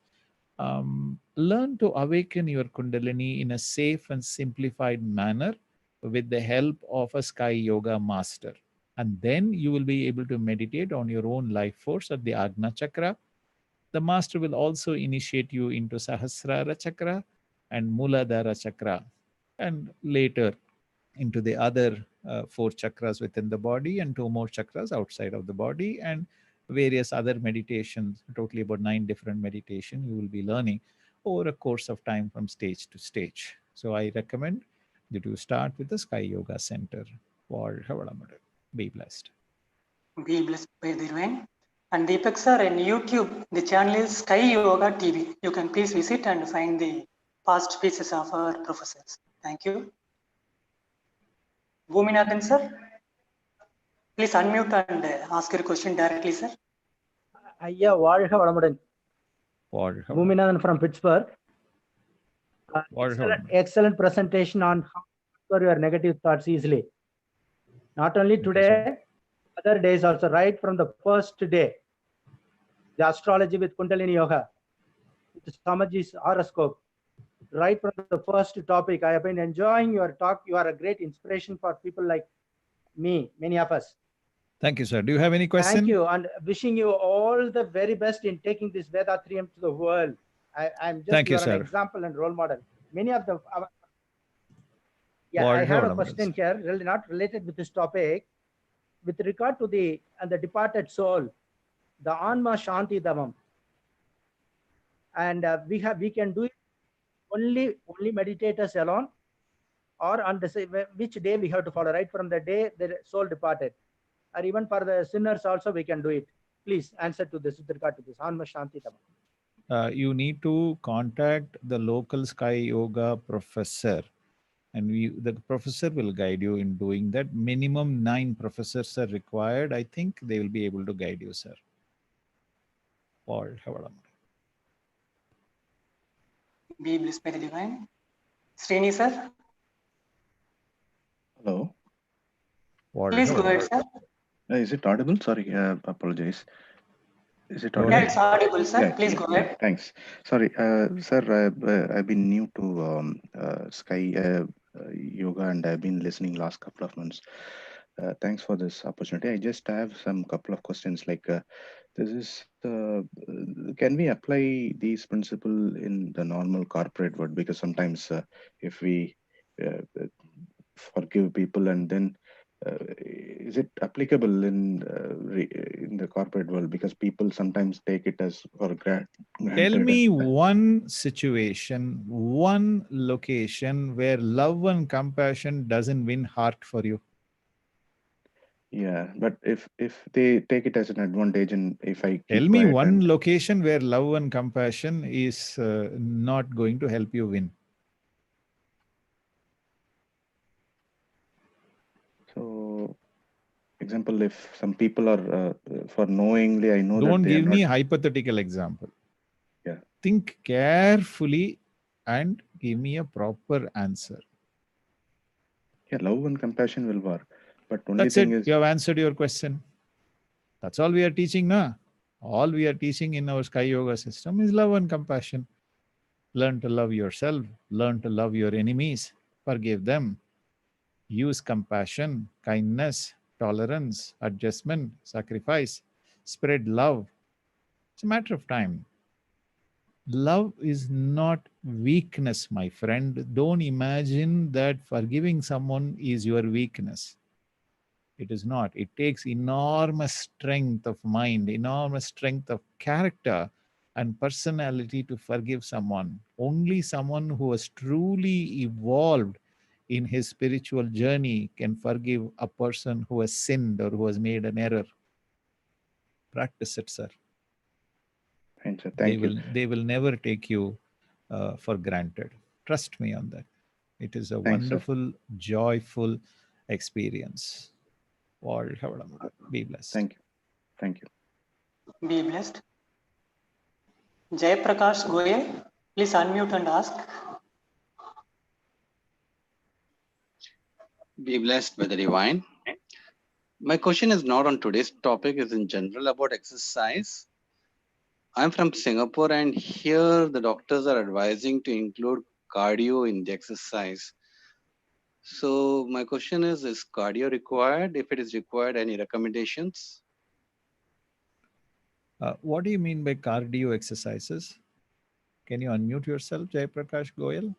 Learn to awaken your Kundalini in a safe and simplified manner with the help of a Sky Yoga master. And then you will be able to meditate on your own life force at the Agna Chakra. The master will also initiate you into Sahasrara Chakra and Muladhara Chakra, and later into the other 4 chakras within the body and 2 more chakras outside of the body, and various other meditations, totally about 9 different meditations you will be learning over a course of time from stage to stage. So I recommend that you start with the Sky Yoga Center. வாழ்க வளமுடன். Be blessed. Be blessed by the divine. And Deepak sir, in YouTube, the channel is Sky Yoga TV. You can please visit and find the past speeches of our professors. Thank you. Bhuminathan sir, please unmute and ask your question directly, sir. ஐயா வாழ்க வளமுடன். Bhuminathan from Pittsburgh. Excellent presentation on how to conquer your negative thoughts easily. Not only today, other days also, right from the first day. The astrology with Kundalini Yoga, with Swamiji's horoscope, right from the first topic. I have been enjoying your talk. You are a great inspiration for people like me, many of us. Thank you, sir. Do you have any question? Thank you, and wishing you all the very best in taking this Vethathirium to the world. I'm just an example and role model. Many of the I have a question here, really not related with this topic. With regard to the departed soul, the Anma Shanti Davam. and we can do it only meditators alone, or on the which day we have to follow, right from the day the soul departed, or even for the sinners also we can do it. Please answer to this with regard to this. Anma Shanti Tama. You need to contact the local Sky Yoga professor, and the professor will guide you in doing that. Minimum 9 professors are required. I think they will be able to guide you, sir. Be blessed by the divine. Srini, sir. Hello. Please go ahead, sir. Is it audible? Sorry, apologize. Is it audible? Yeah, it's audible, sir. Yeah, Please go ahead. thanks. Sorry, sir. I've been new to Sky Yoga, and I've been listening last couple of months. Thanks for this opportunity. I just have some couple of questions. Like, this is can we apply these principle in the normal corporate world? Because sometimes if we forgive people, and then is it applicable in the corporate world? Because people sometimes take it as for granted. Tell me one situation, one location where love and compassion doesn't win heart for you. Yeah, but if they take it as an advantage, and if I tell me one location where love and compassion is not going to help you win. So, example, if some people are for knowingly, I know don't that they give are me a not. hypothetical example. Yeah. Think carefully and give me a proper answer. Yeah, love and compassion will work, but only That's thing it. is You have answered your question. That's all we are teaching now. All we are teaching in our Sky Yoga system is love and compassion. Learn to love yourself. Learn to love your enemies. Forgive them. Use compassion, kindness, tolerance, adjustment, sacrifice. Spread love. It's a matter of time. Love is not weakness, my friend. Don't imagine that forgiving someone is your weakness. It is not. It takes enormous strength of mind, enormous strength of character and personality to forgive someone. Only someone who has truly evolved in his spiritual journey can forgive a person who has sinned or who has made an error. Practice it, sir. Fine, sir. Thank you. They will never take you for granted. Trust me on that. It is a wonderful, joyful experience. Be blessed. Thank you. Thank you. Be blessed. Jay Prakash Goyal, please unmute and ask. Be blessed by the divine. My question is not on today's topic, it's in general about exercise. I'm from Singapore, and here the doctors are advising to include cardio in the exercise. So my question is cardio required? If it is required, any recommendations? What do you mean by cardio exercises? Can you unmute yourself, Jay Prakash Goyal?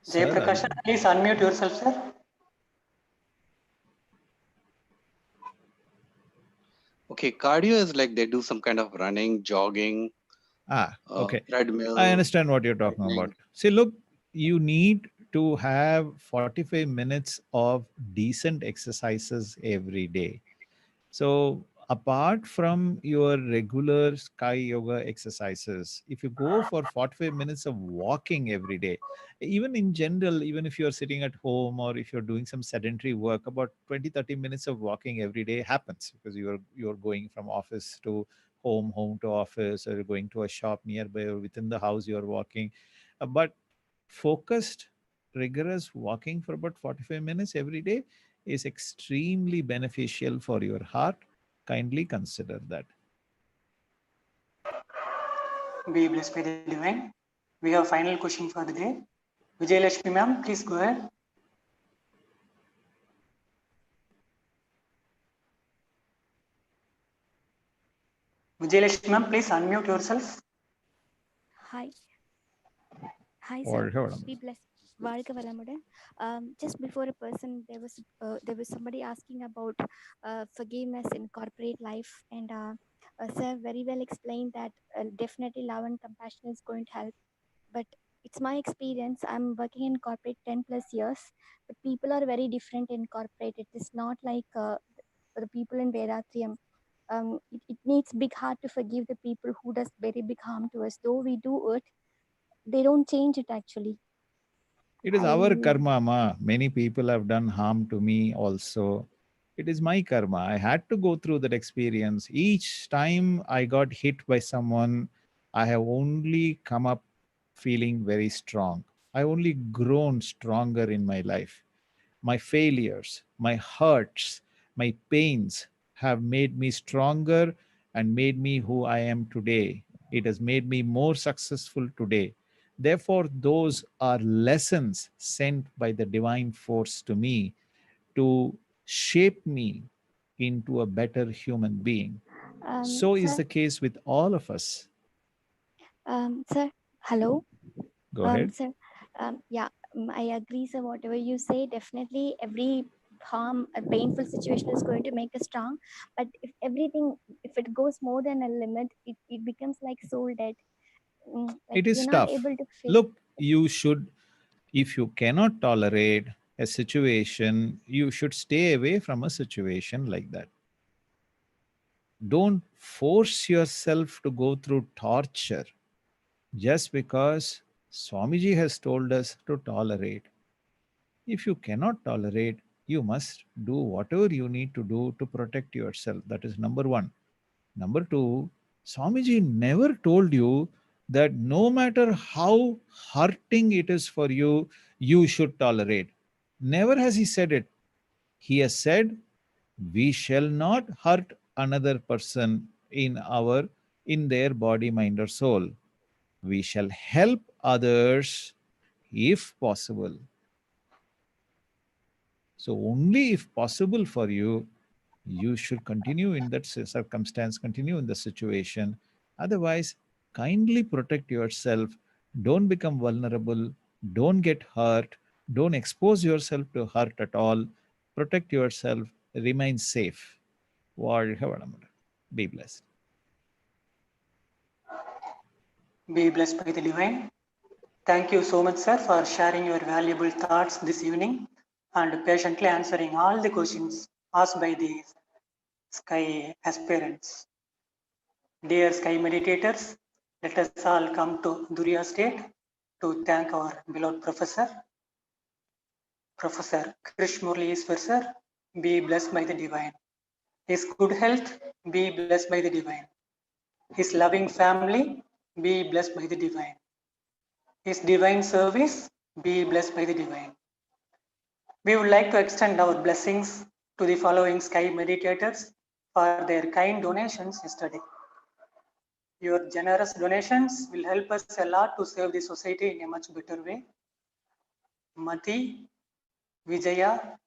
Jay Prakash, please unmute yourself, sir. Okay, cardio is like they do some kind of running, jogging, okay. treadmill. I understand what you're talking about. See, look, you need to have 45 minutes of decent exercises every day. So apart from your regular Sky Yoga exercises, if you go for 45 minutes of walking every day, even in general, even if you're sitting at home or if you're doing some sedentary work, about 20-30 minutes of walking every day happens because you're going from office to home, home to office, or you're going to a shop nearby, or within the house you're walking. But focused, rigorous walking for about 45 minutes every day is extremely beneficial for your heart. Kindly consider that. Be blessed by the divine. We have final question for the day. Vijayalakshmi ma'am, please go ahead. Vijayalakshmi ma'am, please unmute yourself. Hi. Hi, sir. Be blessed. Varga Valamudan. Just before a person, there was somebody asking about forgiveness in corporate life, and sir very well explained that definitely love and compassion is going to help. But it's my experience. I'm working in corporate 10 plus years, but people are very different in corporate. It is not like the people in Vethathiri. It needs big heart to forgive the people who does very big harm to us. Though we do it, they don't change it actually. It is our karma, ma. Many people have done harm to me also. It is my karma. I had to go through that experience. Each time I got hit by someone, I have only come up feeling very strong. I only grown stronger in my life. My failures, my hurts, my pains have made me stronger and made me who I am today. It has made me more successful today. Therefore, those are lessons sent by the divine force to me to shape me into a better human being. So is Sir, the case with all of us. sir, hello. Go ahead. Sir, yeah, I agree, sir. Whatever you say, definitely every harm, a painful situation is going to make us strong. But if everything, if it goes more than a limit, it becomes like soul dead. Like It is you're not tough. able to face. Look, you should, if you cannot tolerate a situation, you should stay away from a situation like that. Don't force yourself to go through torture just because Swamiji has told us to tolerate. If you cannot tolerate, you must do whatever you need to do to protect yourself. That is number one. Number two, Swamiji never told you that no matter how hurting it is for you, you should tolerate. Never has he said it. He has said, we shall not hurt another person in their body, mind, or soul. We shall help others if possible. So only if possible for you, you should continue in that circumstance, continue in the situation. Otherwise, kindly protect yourself. Don't become vulnerable. Don't get hurt. Don't expose yourself to hurt at all. Protect yourself. Remain safe. Be blessed. Be blessed by the divine. Thank you so much, sir, for sharing your valuable thoughts this evening and patiently answering all the questions asked by the Sky aspirants. Dear Sky meditators, let us all come to Duriya state to thank our beloved Professor Krish Murali Eswar, sir. Be blessed by the divine. His good health, be blessed by the divine. His loving family, be blessed by the divine. His divine service, be blessed by the divine. We would like to extend our blessings to the following Sky meditators for their kind donations yesterday. Your generous donations will help us a lot to serve the society in a much better way. Mati, Vijaya,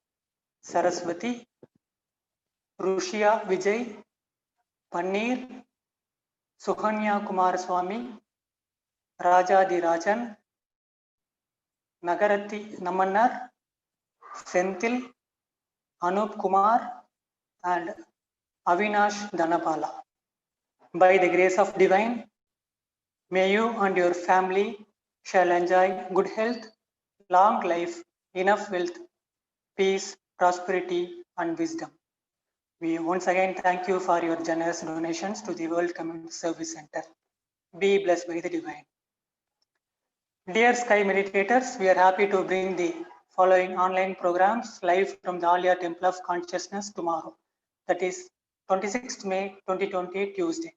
Saraswati, Rushia Vijay, Paneer, Suhanya Kumaraswamy, Raja Dirajan, Nagarati Namanar, Senthil, Anup Kumar, and Avinash Dhanapala. By the grace of divine, may you and your family shall enjoy good health, long life, enough wealth, peace, prosperity, and wisdom. We once again thank you for your generous donations to the World Community Service Center. Be blessed by the divine. Dear Sky meditators, we are happy to bring the following online programs live from the Alia Temple of Consciousness tomorrow. That is 26th May 2020, Tuesday.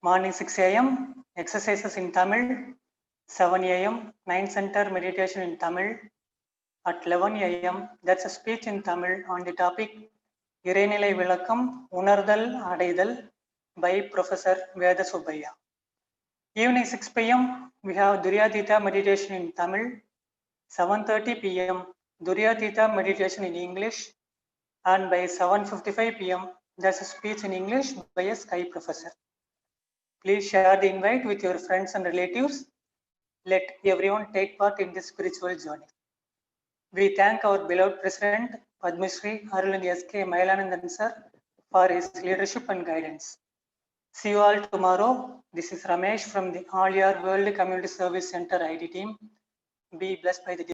Morning 6 a.m. exercises in Tamil, 7 a.m. 9 Center meditation in Tamil. At 11 a.m. that's a speech in Tamil on the topic Irenilai Vilakam Unardal Adaidal by Professor Veda Subaya. Evening 6 p.m. we have Duryatita meditation in Tamil. 7:30 p.m. Duryatita meditation in English. And by 7:55 p.m. there's a speech in English by a Sky professor. Please share the invite with your friends and relatives Let everyone take part in this spiritual journey. We thank our beloved President, Padma Shri Arulandi S.K. Mailanandan sir, for his leadership and guidance. See you all tomorrow. This is Ramesh from the All Year World Community Service Center ID team. Be blessed by the